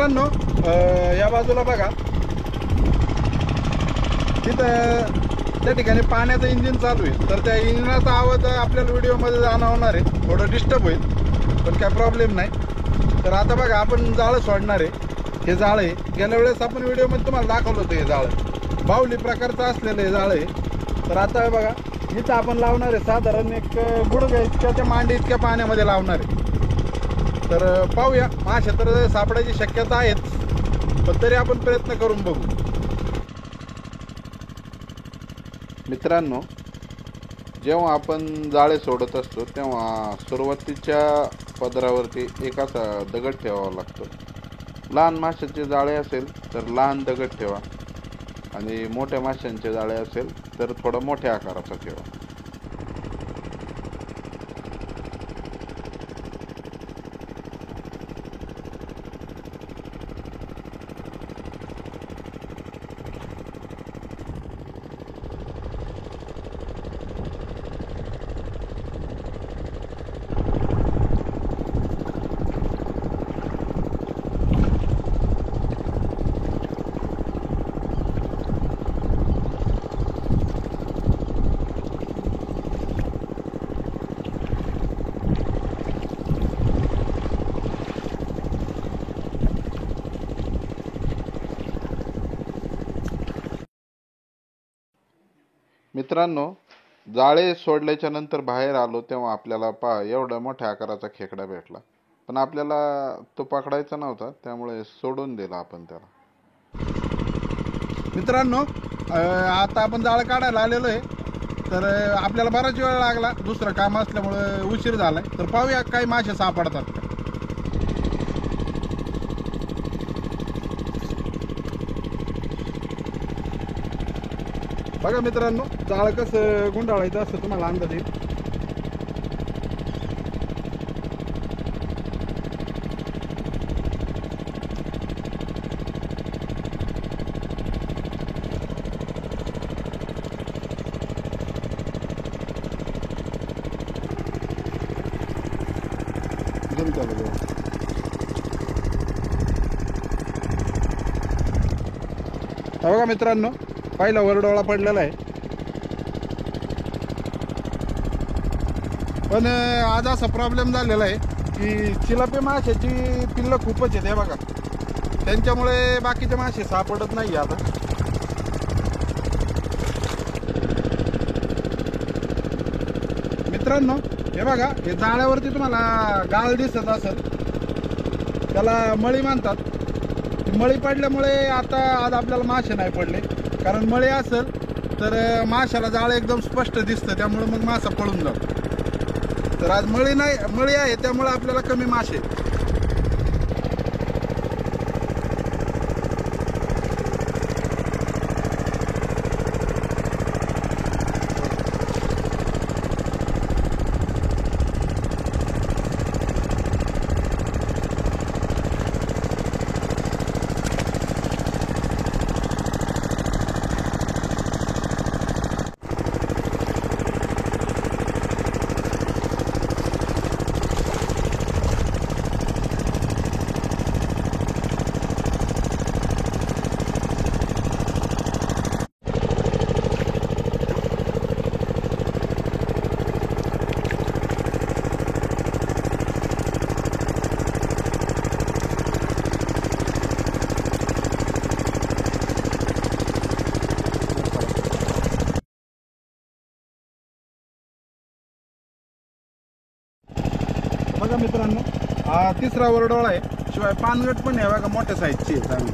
मित्रांनो या बाजूला बघा, तिथं त्या ठिकाणी पाण्याचं इंजिन चालू आहे, तर त्या इंजिनाचा आवाज आपल्याला व्हिडिओमध्ये जाणवणार आहे, थोडं डिस्टर्ब होईल, पण काय प्रॉब्लेम नाही. तर आता बघा आपण जाळं सोडणार आहे. हे जाळं आहे, गेल्या वेळेस आपण व्हिडिओमध्ये तुम्हाला दाखवलं होतं. हे जाळं बाहुली प्रकारचं असलेलं हे जाळं आहे. तर आता बघा इथं आपण लावणार आहे, साधारण एक गुडघ्या इतक्या त्या मांडी इतक्या पाण्यामध्ये लावणार आहे. तर पाहूया, मासे तर सापडायची शक्यता आहेच, पण तरी आपण प्रयत्न करून बघू. मित्रांनो, जेव्हा आपण जाळे सोडत असतो तेव्हा सुरुवातीच्या पदरावरती एक असा दगड ठेवावा लागतो. लहान माशाचे जाळे असेल तर लहान दगड ठेवा, आणि मोठ्या माशांचे जाळे असेल तर थोडा मोठ्या आकाराचा ठेवा. मित्रांनो, जाळे सोडल्याच्या नंतर बाहेर आलो तेव्हा आपल्याला एवढा मोठ्या आकाराचा खेकडा भेटला, पण आपल्याला तो पकडायचा नव्हता, त्यामुळे सोडून दिला आपण त्याला. मित्रांनो, आता आपण जाळं काढायला आलेलो आहे, तर आपल्याला बराच वेळ लागला, दुसरं काम असल्यामुळे उशीर झालाय. तर पाहूया काही मासे सापडतात. बघा मित्रांनो, जाळं कसं गुंडाळायचं असं तुम्हाला अंदाज येईल. बघा मित्रांनो, पहिला वरडोळा पडलेला आहे, पण आज असा प्रॉब्लेम झालेला आहे की चिलापी माशाची पिल्लं खूपच आहेत. हे बघा, त्यांच्यामुळे बाकीचे मासे सापडत नाही आता. मित्रांनो, हे बघा, हे जाळ्यावरती तुम्हाला गाळ दिसत असेल, त्याला मळी म्हणतात. मळी पडल्यामुळे आता आज आपल्याला मासे नाही पडले, कारण मळी असेल तर माशाला जाळं एकदम स्पष्ट दिसतं, त्यामुळे मग मासा पळून जातो. तर आज मळी नाही, मळी आहे, त्यामुळे आपल्याला कमी मासे. बघा मित्रांनो, हा तिसरा वरडोळा आहे, शिवाय पानगट पण आहे बघा, मोठ्या साईजची आहे चांगली.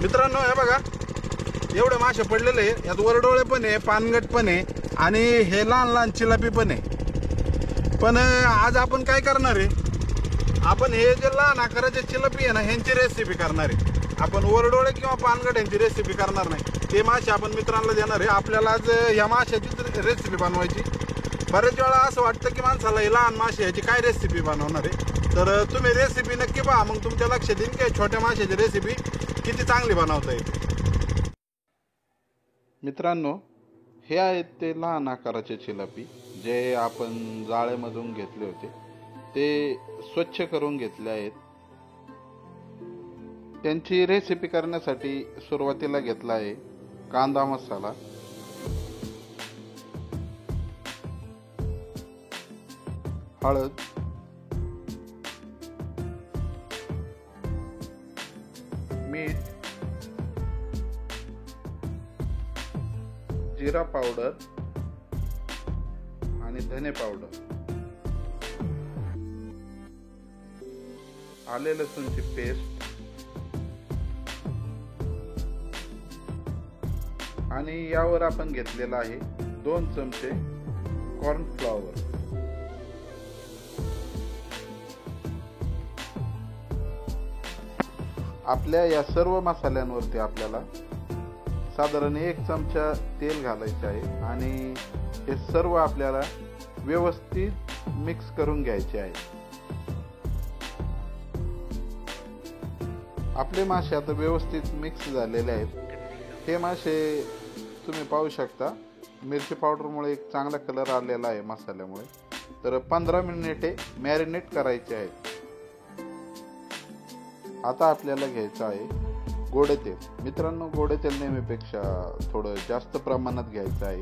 मित्रांनो, हे बघा, एवढे मासे पडलेले आहे. यात वरडोळे पण आहे, पानगट पण आहे, आणि हे लहान लहान चिलापी पण आहे. पण आज आपण काय करणार आहे, आपण हे जे लहान आकाराचे चिलापी आहे ना, ह्यांची रेसिपी करणार आहे. आपण वरडोळे किंवा पानगट यांची रेसिपी करणार नाही, ते मासे आपण मित्रांना देणार आहे. आपल्याला आज या माशाचीच रेसिपी बनवायची. बरेच वेळा असं वाटतं की माणसाला हे लहान मासे याची काय रेसिपी बनवणार आहे, तर तुम्ही रेसिपी नक्की पहा, मग तुमच्या लक्षात येईल की छोट्या माशाची रेसिपी किती चांगली बनवता येते. मित्रांनो, हे आहेत ते लहान आकाराचे चिलापी जे आपण जाळ्यामधून घेतले होते. ते स्वच्छ करून घेतले आहेत. त्यांची रेसिपी करण्यासाठी सुरुवातीला घेतला आहे कांदा मसाला, हळद, मीठ, जिरा पावडर आणि धने पावडर, आले लसूणची पेस्ट आणि यावर आपण घेतलेला आहे 2 चमचे कॉर्नफ्लॉवर. आपल्या या सर्व मसाल्यांवरती आपल्याला साधारण 1 चमचा तेल घालायचे आहे आणि हे सर्व आपल्याला व्यवस्थित मिक्स करून घ्यायचे आहे. आपले मासे आता व्यवस्थित मिक्स झालेले आहेत. हे मासे तुम्ही पाहू शकता, मिरची पावडरमुळे एक चांगला कलर आलेला आहे मसाल्यामुळे. तर 15 मिनिटे मॅरिनेट करायचे आहेत. आता आपल्याला घ्यायचं आहे गोडे तेल. मित्रांनो, गोडे तेल नेहमीपेक्षा थोडं जास्त प्रमाणात घ्यायचं आहे.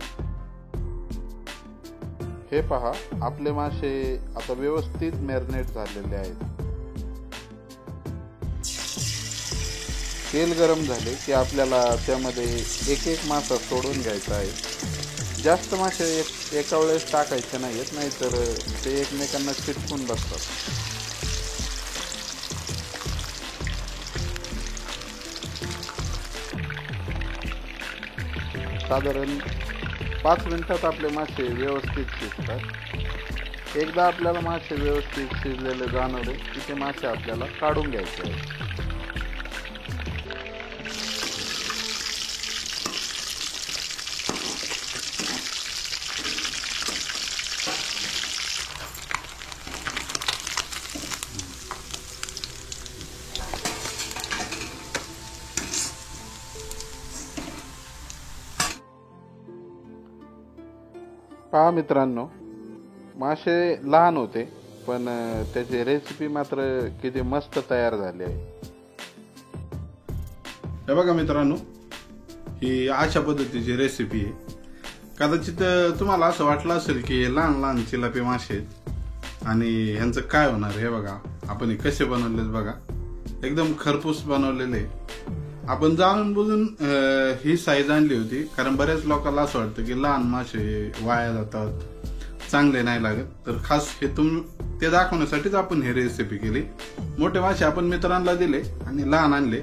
हे पहा, आपले मासे आता व्यवस्थित मॅरिनेट झालेले आहेत. तेल गरम झाले की आपल्याला त्यामध्ये एक एक मासा सोडून घ्यायचा आहे. जास्त मासे एका वेळेस टाकायचे नाहीत, नाहीतर ते एकमेकांना चिटकून बसतात. साधारण 5 मिनिटात आपले मासे व्यवस्थित शिजतात. एकदा आपल्याला मासे व्यवस्थित शिजलेले जाणवले की ते मासे आपल्याला काढून घ्यायचे आहेत. पहा मित्रांनो, मासे लहान होते पण त्याची रेसिपी मात्र किती मस्त तयार झाली आहे. हे बघा मित्रांनो, ही अशा पद्धतीची रेसिपी आहे. कदाचित तुम्हाला असं वाटलं असेल की लहान लहान चिलापी मासे आहेत आणि ह्यांचं काय होणार. हे बघा आपण हे कसे बनवलेत बघा, एकदम खरपूस बनवलेले. आपण जाणून बुजून ही साईज आणली होती, कारण बऱ्याच लोकांना असं वाटतं की लहान मासे वाया जातात, चांगले नाही लागत. तर खास हे ते दाखवण्यासाठीच आपण ही रेसिपी केली. मोठे मासे आपण मित्रांना दिले आणि लहान आणले.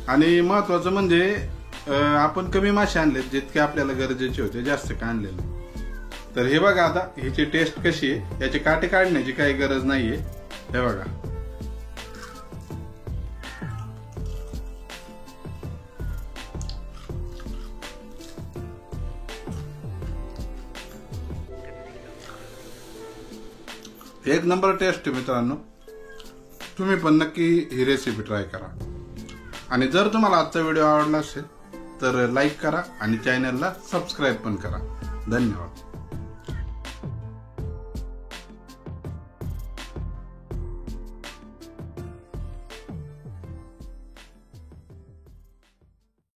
आणि महत्वाचं म्हणजे आपण कमी मासे आणले, जितके आपल्याला गरजेचे होते, जास्त काय आणले नाही. तर हे बघा, आता ह्याची टेस्ट कशी आहे, याचे काटे काढण्याची काही गरज नाहीये. हे बघा, एक नंबर टेस्ट आहे मित्रांनो. तुम्ही पण नक्की ही रेसिपी ट्राय करा. आणि जर तुम्हाला आजचा व्हिडिओ आवडला असेल तर लाईक करा आणि चॅनलला सबस्क्राईब पण करा. धन्यवाद.